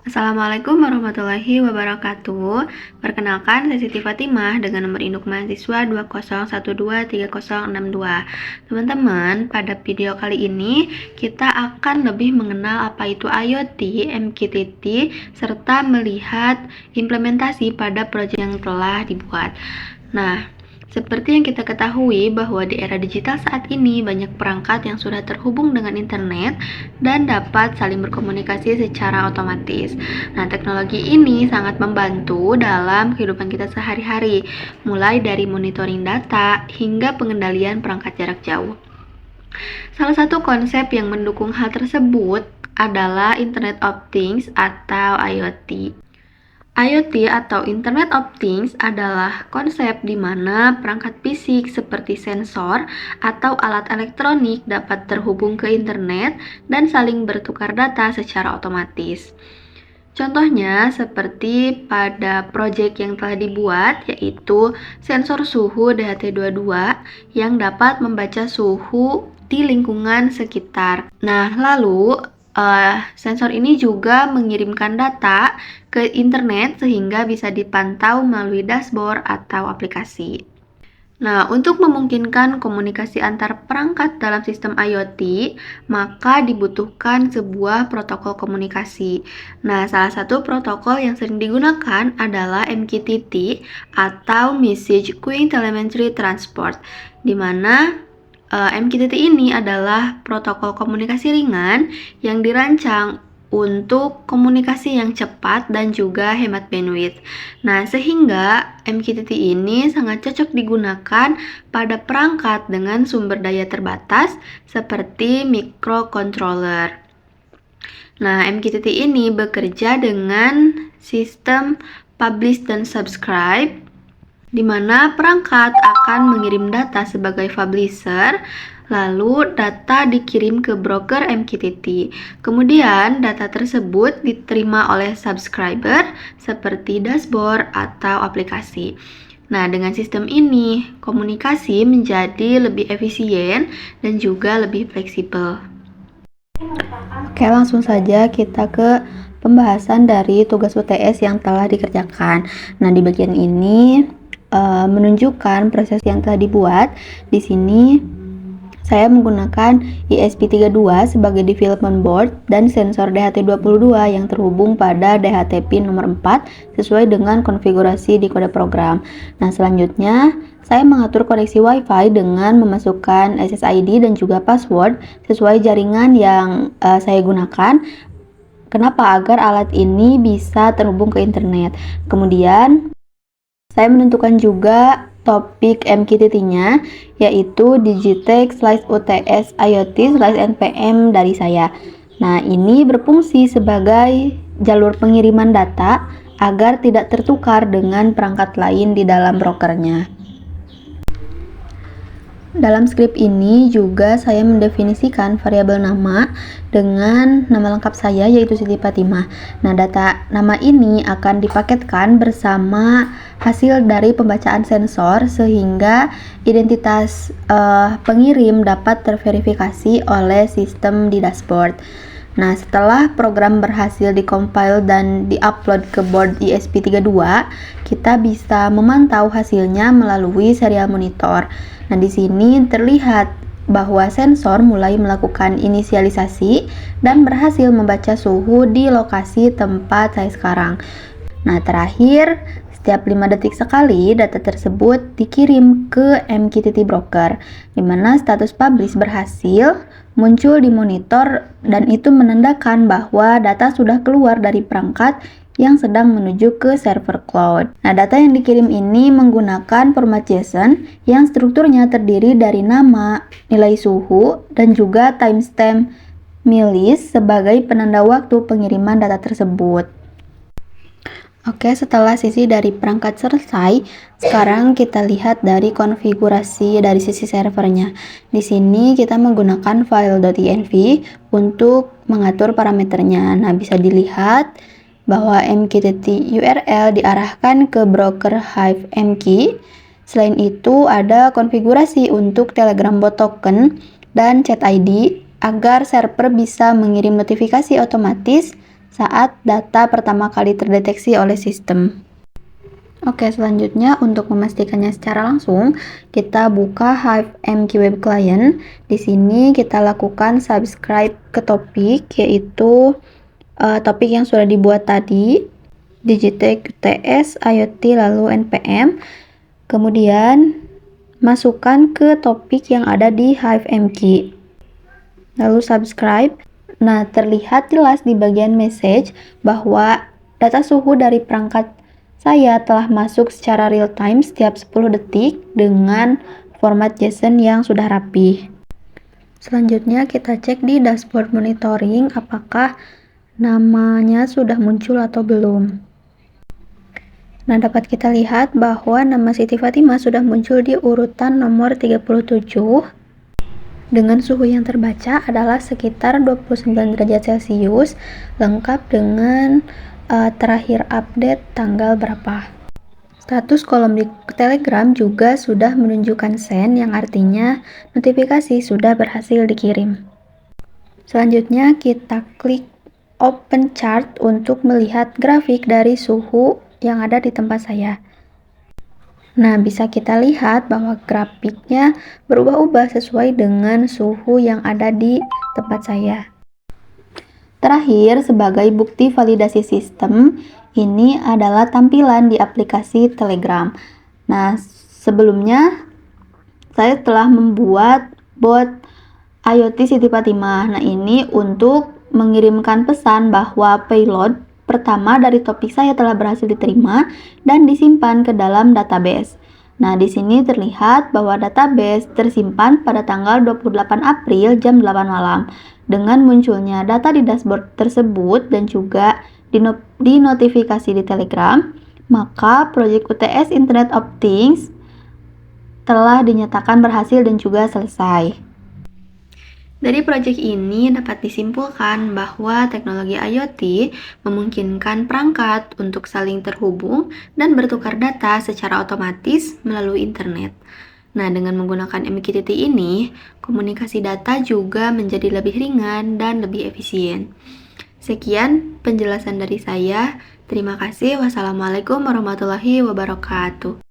Assalamualaikum warahmatullahi wabarakatuh. Perkenalkan, saya Siti Fatimah dengan nomor induk mahasiswa 20123062. Teman-teman, pada video kali ini kita akan lebih mengenal apa itu IoT, MQTT, serta melihat implementasi pada proyek yang telah dibuat. Nah, seperti yang kita ketahui bahwa di era digital saat ini banyak perangkat yang sudah terhubung dengan internet dan dapat saling berkomunikasi secara otomatis. Nah, teknologi ini sangat membantu dalam kehidupan kita sehari-hari, mulai dari monitoring data hingga pengendalian perangkat jarak jauh. Salah satu konsep yang mendukung hal tersebut adalah Internet of Things atau IoT. IoT atau Internet of Things adalah konsep di mana perangkat fisik seperti sensor atau alat elektronik dapat terhubung ke internet dan saling bertukar data secara otomatis. Contohnya seperti pada proyek yang telah dibuat, yaitu sensor suhu DHT22 yang dapat membaca suhu di lingkungan sekitar. Nah, lalu sensor ini juga mengirimkan data ke internet sehingga bisa dipantau melalui dashboard atau aplikasi. Nah, untuk memungkinkan komunikasi antar perangkat dalam sistem IoT, maka dibutuhkan sebuah protokol komunikasi. Nah, salah satu protokol yang sering digunakan adalah MQTT atau Message Queuing Telemetry Transport, di mana MQTT ini adalah protokol komunikasi ringan yang dirancang untuk komunikasi yang cepat dan juga hemat bandwidth. Nah, sehingga MQTT ini sangat cocok digunakan pada perangkat dengan sumber daya terbatas seperti microcontroller. Nah, MQTT ini bekerja dengan sistem publish dan subscribe, di mana perangkat akan mengirim data sebagai publisher, lalu data dikirim ke broker MQTT. Kemudian data tersebut diterima oleh subscriber seperti dashboard atau aplikasi. Nah, dengan sistem ini, komunikasi menjadi lebih efisien dan juga lebih fleksibel. Oke, langsung saja kita ke pembahasan dari tugas UTS yang telah dikerjakan. Nah, di bagian ini menunjukkan proses yang telah dibuat. Di sini saya menggunakan ESP32 sebagai development board dan sensor DHT22 yang terhubung pada DHT pin nomor 4 sesuai dengan konfigurasi di kode program. Nah, selanjutnya saya mengatur koneksi WiFi dengan memasukkan SSID dan juga password sesuai jaringan yang saya gunakan. Kenapa? Agar alat ini bisa terhubung ke internet. Kemudian saya menentukan juga topik MQTT-nya, yaitu Digitech /UTS IoT /NPM dari saya. Nah, ini berfungsi sebagai jalur pengiriman data agar tidak tertukar dengan perangkat lain di dalam brokernya. Dalam skrip ini juga saya mendefinisikan variabel nama dengan nama lengkap saya, yaitu Siti Fatimah. Nah, data nama ini akan dipaketkan bersama hasil dari pembacaan sensor sehingga identitas pengirim dapat terverifikasi oleh sistem di dashboard. Nah, setelah program berhasil dikompil dan diupload ke board ESP32, kita bisa memantau hasilnya melalui serial monitor. Nah, di sini terlihat bahwa sensor mulai melakukan inisialisasi dan berhasil membaca suhu di lokasi tempat saya sekarang. Nah, terakhir, setiap 5 detik sekali data tersebut dikirim ke MQTT broker, di mana status publish berhasil muncul di monitor dan itu menandakan bahwa data sudah keluar dari perangkat yang sedang menuju ke server cloud. Nah, data yang dikirim ini menggunakan format JSON yang strukturnya terdiri dari nama, nilai suhu, dan juga timestamp milis sebagai penanda waktu pengiriman data tersebut. Oke, setelah sisi dari perangkat selesai, sekarang kita lihat dari konfigurasi dari sisi servernya. Di sini kita menggunakan file.env untuk mengatur parameternya. Nah, bisa dilihat bahwa MQTT URL diarahkan ke broker Hive MQ. Selain itu, ada konfigurasi untuk Telegram bot token dan chat ID agar server bisa mengirim notifikasi otomatis saat data pertama kali terdeteksi oleh sistem. Oke, selanjutnya untuk memastikannya secara langsung, kita buka HiveMQ Web Client. Di sini kita lakukan subscribe ke topik, yaitu topik yang sudah dibuat tadi, Digitech UTS, IoT, lalu NPM. Kemudian masukkan ke topik yang ada di HiveMQ. Lalu subscribe. Nah, terlihat jelas di bagian message bahwa data suhu dari perangkat saya telah masuk secara real time setiap 10 detik dengan format JSON yang sudah rapi. Selanjutnya kita cek di dashboard monitoring apakah namanya sudah muncul atau belum. Nah, dapat kita lihat bahwa nama Siti Fatimah sudah muncul di urutan nomor 37 dengan suhu yang terbaca adalah sekitar 29 derajat Celcius, lengkap dengan terakhir update tanggal berapa. Status kolom di Telegram juga sudah menunjukkan send, yang artinya notifikasi sudah berhasil dikirim. Selanjutnya kita klik open chart untuk melihat grafik dari suhu yang ada di tempat saya. Nah, bisa kita lihat bahwa grafiknya berubah-ubah sesuai dengan suhu yang ada di tempat saya. Terakhir, sebagai bukti validasi sistem, ini adalah tampilan di aplikasi Telegram. Nah, sebelumnya saya telah membuat bot IoT Siti Fatimah. Nah, ini untuk mengirimkan pesan bahwa payload pertama dari topik saya telah berhasil diterima dan disimpan ke dalam database. Nah, di sini terlihat bahwa database tersimpan pada tanggal 28 April jam 8 malam. Dengan munculnya data di dashboard tersebut dan juga di notifikasi di Telegram, maka proyek UTS Internet of Things telah dinyatakan berhasil dan juga selesai. Dari proyek ini dapat disimpulkan bahwa teknologi IoT memungkinkan perangkat untuk saling terhubung dan bertukar data secara otomatis melalui internet. Nah, dengan menggunakan MQTT ini, komunikasi data juga menjadi lebih ringan dan lebih efisien. Sekian penjelasan dari saya. Terima kasih. Wassalamualaikum warahmatullahi wabarakatuh.